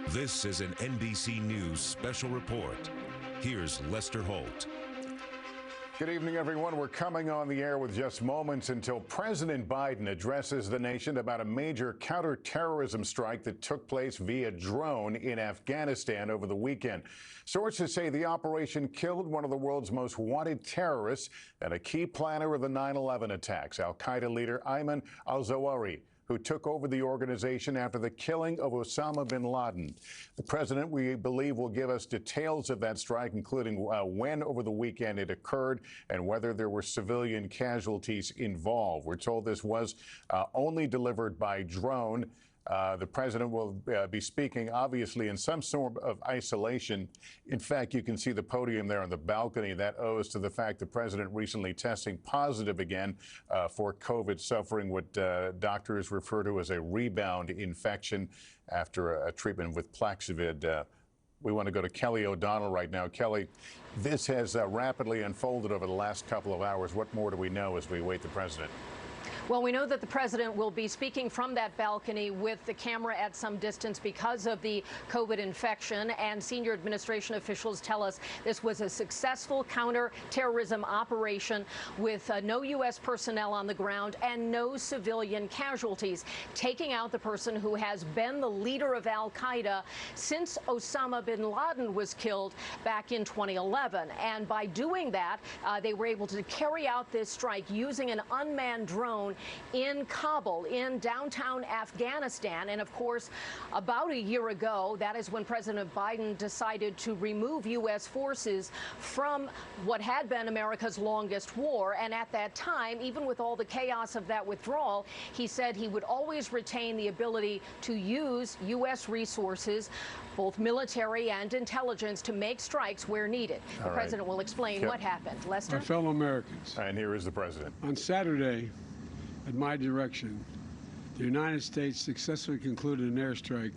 This is an NBC News Special Report. Here's Lester Holt. Good evening, everyone. We're coming on the air with just moments until President Biden addresses the nation about a major counterterrorism strike that took place via drone in Afghanistan over the weekend. Sources say the operation killed one of the world's most wanted terrorists and a key planner of the 9/11 attacks, al-Qaeda leader Ayman al-Zawahiri, who took over the organization after the killing of Osama bin Laden. The president, we believe, will give us details of that strike, including when over the weekend it occurred and whether there were civilian casualties involved. We're told this was only delivered by drone. The president will be speaking, obviously, in some sort of isolation. In fact, you can see the podium there on the balcony. That owes to the fact the president recently testing positive again for COVID, suffering what doctors refer to as a rebound infection after a treatment with Plaxavid. We want to go to Kelly O'Donnell right now. Kelly, this has rapidly unfolded over the last couple of hours. What more do we know as we await the president? Well, we know that the president will be speaking from that balcony with the camera at some distance because of the COVID infection, and senior administration officials tell us this was a successful counterterrorism operation with no U.S. personnel on the ground and no civilian casualties, taking out the person who has been the leader of al-Qaeda since Osama bin Laden was killed back in 2011. And by doing that, they were able to carry out this strike using an unmanned drone in Kabul, in downtown Afghanistan. And of course, about a year ago, that is when President Biden decided to remove U.S. forces from what had been America's longest war. And at that time, even with all the chaos of that withdrawal, he said he would always retain the ability to use U.S. resources, both military and intelligence, to make strikes where needed. The president will explain what happened. Lester? My fellow Americans. And here is the president. On Saturday, at my direction, the United States successfully concluded an airstrike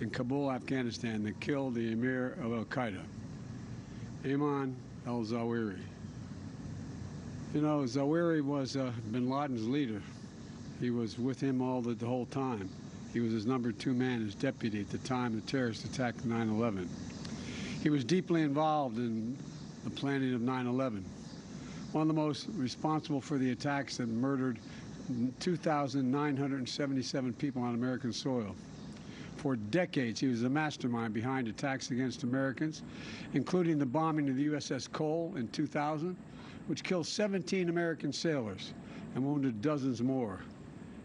in Kabul, Afghanistan that killed the emir of al-Qaeda, Ayman al-Zawahiri. You know, Zawahiri was bin Laden's leader. He was with him the whole time. He was his #2 man, his deputy at the time the terrorist attack of 9/11. He was deeply involved in the planning of 9/11. One of the most responsible for the attacks that murdered 2,977 people on American soil. For decades, he was the mastermind behind attacks against Americans, including the bombing of the USS Cole in 2000, which killed 17 American sailors and wounded dozens more.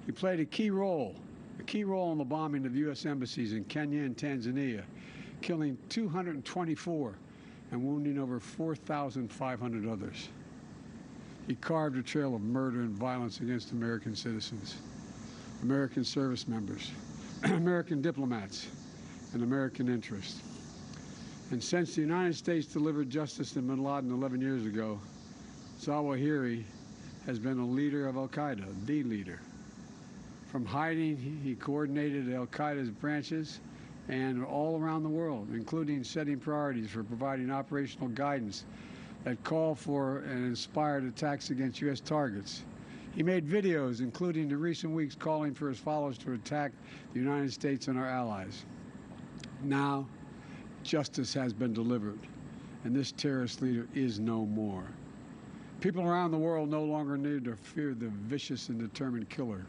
He played a key role in the bombing of U.S. embassies in Kenya and Tanzania, killing 224 and wounding over 4,500 others. He carved a trail of murder and violence against American citizens, American service members, American diplomats, and American interests. And since the United States delivered justice to bin Laden 11 years ago, Zawahiri has been a leader of al-Qaeda, the leader. From hiding, he coordinated al-Qaeda's branches and all around the world, including setting priorities for providing operational guidance that called for and inspired attacks against U.S. targets. He made videos, including in recent weeks, calling for his followers to attack the United States and our allies. Now, justice has been delivered, and this terrorist leader is no more. People around the world no longer need to fear the vicious and determined killer.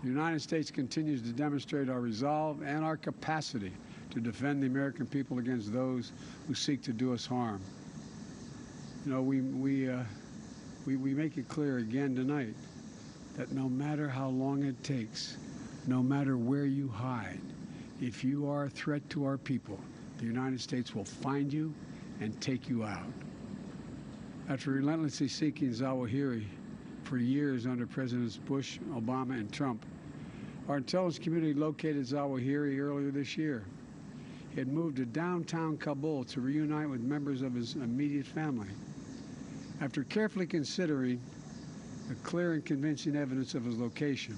The United States continues to demonstrate our resolve and our capacity to defend the American people against those who seek to do us harm. You know, we make it clear again tonight that no matter how long it takes, no matter where you hide, if you are a threat to our people, the United States will find you and take you out. After relentlessly seeking Zawahiri for years under Presidents Bush, Obama, and Trump, our intelligence community located Zawahiri earlier this year. He had moved to downtown Kabul to reunite with members of his immediate family. After carefully considering the clear and convincing evidence of his location,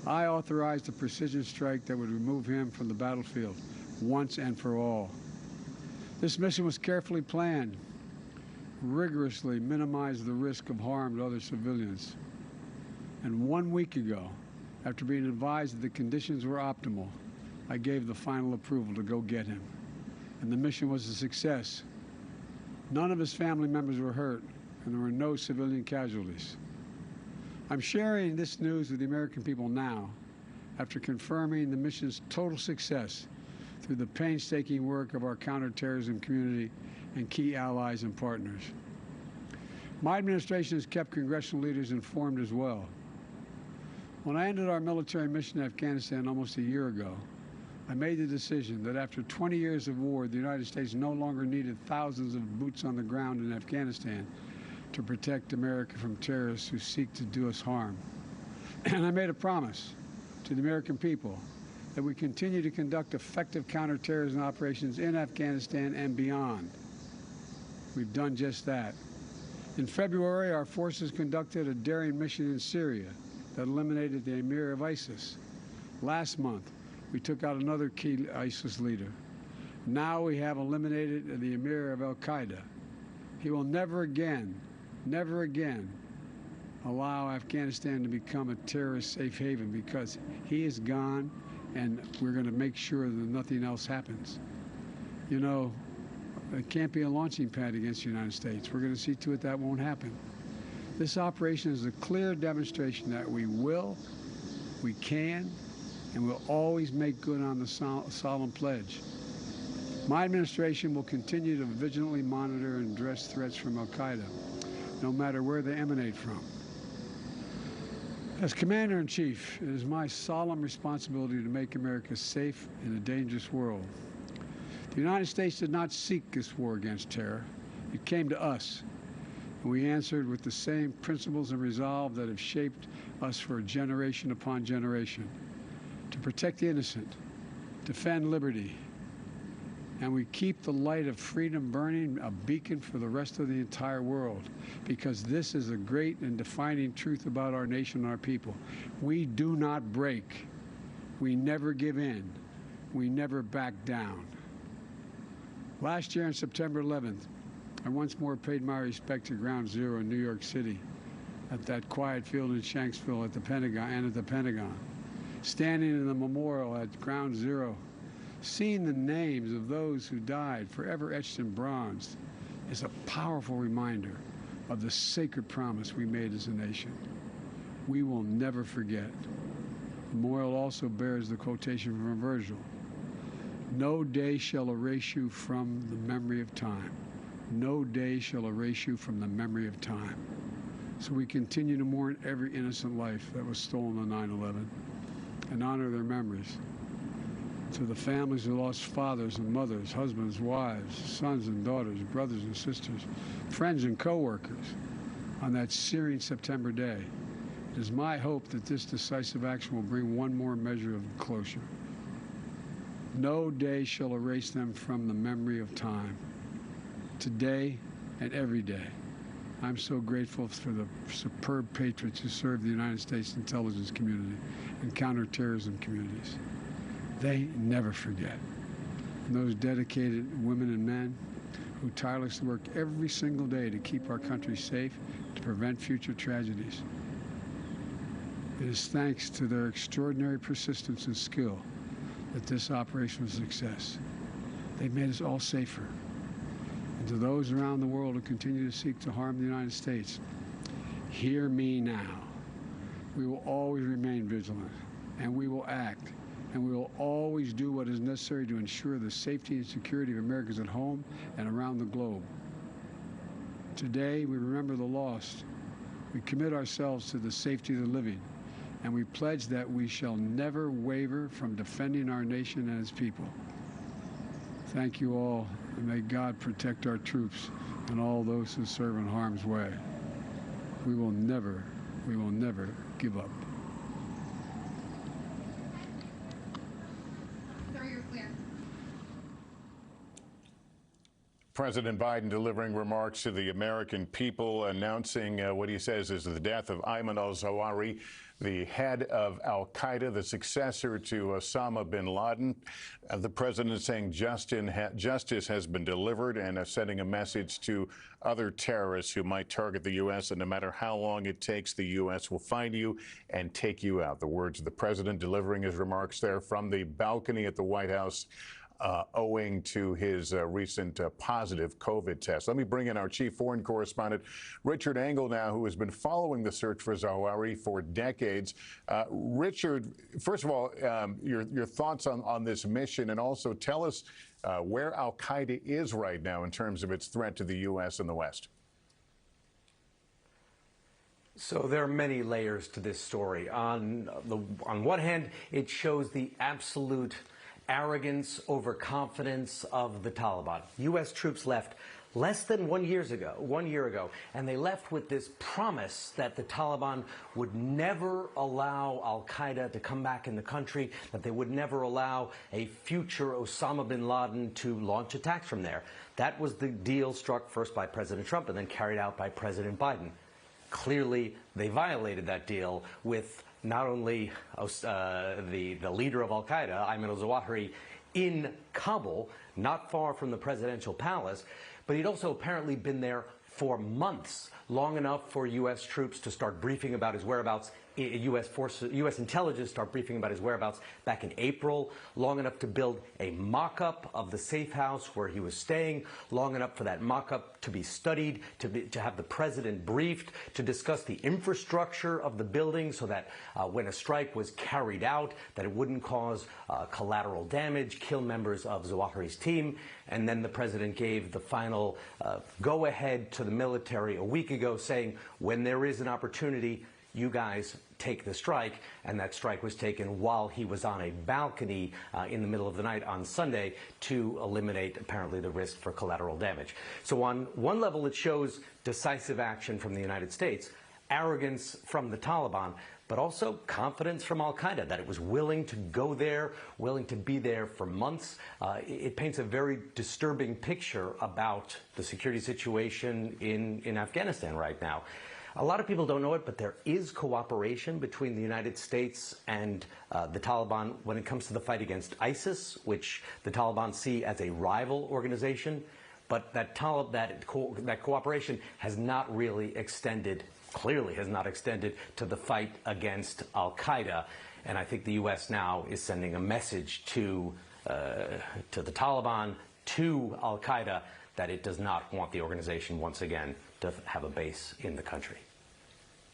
I authorized a precision strike that would remove him from the battlefield once and for all. This mission was carefully planned, rigorously minimized the risk of harm to other civilians. And 1 week ago, After being advised that the conditions were optimal, I gave the final approval to go get him. And the mission was a success. None of his family members were hurt, and there were no civilian casualties. I'm sharing this news with the American people now, after confirming the mission's total success through the painstaking work of our counterterrorism community and key allies and partners. My administration has kept congressional leaders informed as well. When I ended our military mission in Afghanistan almost a year ago, I made the decision that after 20 years of war, the United States no longer needed thousands of boots on the ground in Afghanistan to protect America from terrorists who seek to do us harm. And I made a promise to the American people that we continue to conduct effective counterterrorism operations in Afghanistan and beyond. We've done just that. In February, our forces conducted a daring mission in Syria that eliminated the emir of ISIS. Last month, we took out another key ISIS leader. Now we have eliminated the emir of al-Qaeda. He will never again allow Afghanistan to become a terrorist safe haven, because he is gone, and we're going to make sure that nothing else happens. You know, it can't be a launching pad against the United States. We're going to see to it that won't happen. This operation is a clear demonstration that we will, we can, and we'll always make good on the solemn pledge. My administration will continue to vigilantly monitor and address threats from al-Qaeda, no matter where they emanate from. As Commander-in-Chief, it is my solemn responsibility to make America safe in a dangerous world. The United States did not seek this war against terror. It came to us, and we answered with the same principles and resolve that have shaped us for generation upon generation: to protect the innocent, defend liberty, and we keep the light of freedom burning, a beacon for the rest of the entire world, because this is a great and defining truth about our nation and our people. We do not break. We never give in. We never back down. Last year on September 11th, I once more paid my respect to Ground Zero in New York City, at that quiet field in Shanksville at the Pentagon, standing in the memorial at Ground Zero, seeing the names of those who died forever etched in bronze, is a powerful reminder of the sacred promise we made as a nation. We will never forget. The memorial also bears the quotation from Virgil: "No day shall erase you from the memory of time. No day shall erase you from the memory of time." So we continue to mourn every innocent life that was stolen on 9/11 and honor their memories. To the families who lost fathers and mothers, husbands, wives, sons and daughters, brothers and sisters, friends and co-workers on that searing September day, it is my hope that this decisive action will bring one more measure of closure. No day shall erase them from the memory of time. Today and every day, I'm so grateful for the superb patriots who serve the United States intelligence community and counterterrorism communities. They never forget. And those dedicated women and men who tirelessly work every single day to keep our country safe, to prevent future tragedies. It is thanks to their extraordinary persistence and skill that this operation was a success. They've made us all safer. And to those around the world who continue to seek to harm the United States, hear me now. We will always remain vigilant, and we will act, and we will always do what is necessary to ensure the safety and security of Americans at home and around the globe. Today, we remember the lost. We commit ourselves to the safety of the living, and we pledge that we shall never waver from defending our nation and its people. Thank you all, and may God protect our troops and all those who serve in harm's way. We will never give up. Sir, you're clear. President Biden delivering remarks to the American people, announcing what he says is the death of Ayman al-Zawahiri, the head of al-Qaeda, the successor to Osama bin Laden. The president saying justice has been delivered and sending a message to other terrorists who might target the U.S. And no matter how long it takes, the U.S. will find you and take you out. The words of the president delivering his remarks there from the balcony at the White House, owing to his recent positive COVID test. Let me bring in our chief foreign correspondent, Richard Engel, now, who has been following the search for Zawahiri for decades. Richard, first of all, your thoughts on this mission, and also tell us where al-Qaeda is right now in terms of its threat to the U.S. and the West. So there are many layers to this story. On one hand, it shows the absolute arrogance, overconfidence of the Taliban. U.S. troops left less than 1 year ago, and they left with this promise that the Taliban would never allow al-Qaeda to come back in the country, that they would never allow a future Osama bin Laden to launch attacks from there. That was the deal struck first by President Trump and then carried out by President Biden. Clearly, they violated that deal with not only the leader of al-Qaeda, Ayman al-Zawahiri, in Kabul, not far from the presidential palace, but he'd also apparently been there for months, long enough for U.S. troops to start briefing about his whereabouts, U.S. intelligence start briefing about his whereabouts back in April, long enough to build a mock-up of the safe house where he was staying, long enough for that mock-up to be studied, to have the president briefed, to discuss the infrastructure of the building so that when a strike was carried out, that it wouldn't cause collateral damage, kill members of Zawahiri's team. And then the president gave the final go-ahead to the military a week ago, saying, when there is an opportunity, you guys take the strike. And that strike was taken while he was on a balcony in the middle of the night on Sunday to eliminate, apparently, the risk for collateral damage. So on one level, it shows decisive action from the United States, arrogance from the Taliban, but also confidence from al-Qaeda that it was willing to go there, willing to be there for months. It paints a very disturbing picture about the security situation in Afghanistan right now. A lot of people don't know it, but there is cooperation between the United States and the Taliban when it comes to the fight against ISIS, which the Taliban see as a rival organization. But that cooperation has not really extended, clearly has not extended to the fight against al-Qaeda. And I think the U.S. now is sending a message to the Taliban, to al-Qaeda, that it does not want the organization once again to have a base in the country.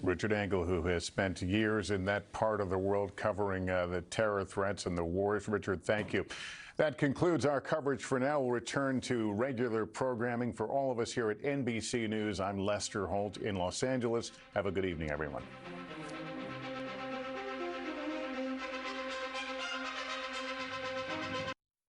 Richard Engel, who has spent years in that part of the world covering the terror threats and the wars. Richard, thank you. That concludes our coverage for now. We'll return to regular programming. For all of us here at NBC News, I'm Lester Holt in Los Angeles. Have a good evening, everyone.